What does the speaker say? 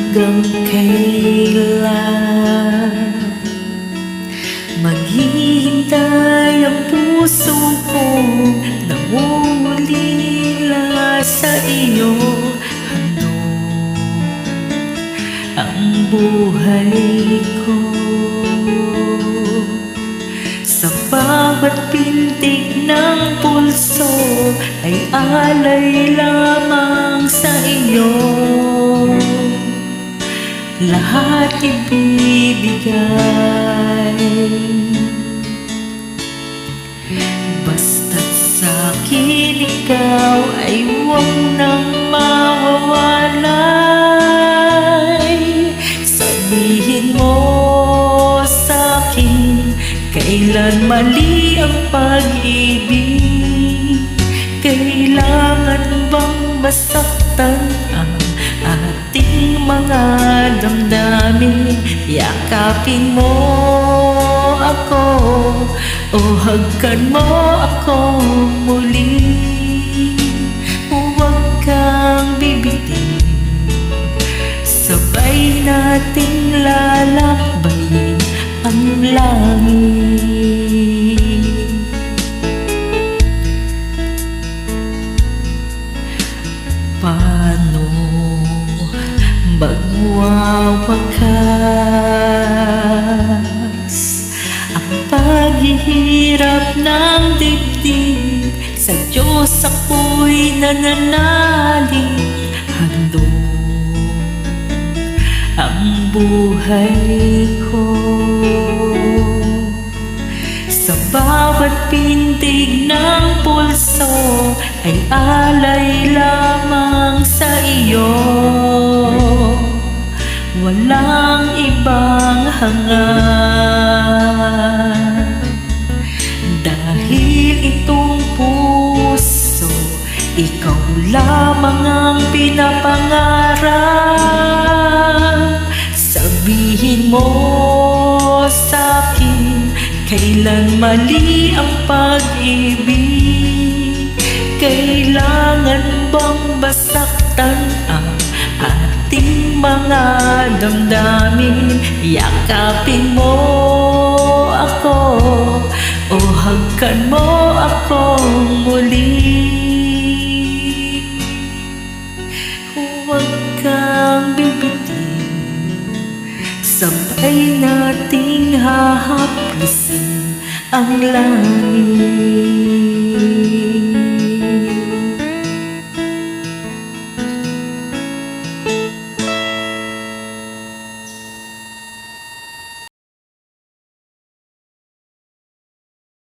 Hanggang kailan maghihintay ang puso kong nangungulila sa iyo? Handog ang buhay ko, sa bawat pintig ng pulso ay alay lamang sa iyo. Lahat ibibigay, basta't sa'kin ikaw ay huwag nang mawawalay. Sabihin mo sa'kin kailan mali ang pag-ibig. Kailangan bang masaktan ang ating mga damdamin? Yakapin mo ako o hagkan mo ako muli. Huwag kang bibitin, sabay nating lalakbayin ang langit. Paano magwawakas ang paghihirap ng dibdib? Sa Diyos ako'y nananalig, handog ang buhay ko. Sa bawat pintig ng pulso ay alay lamang sa iyo. Walang ibang hangad, dahil itong puso ikaw lamang ang pinapangarap. Sabihin mo sa'kin kailan mali ang pag-ibig. Kailangan bang basaktan ang ating mga damdamin? Yakapin mo ako o hagkan mo ako muli. Huwag kang bibitin, sabay nating hahapisin ang langit.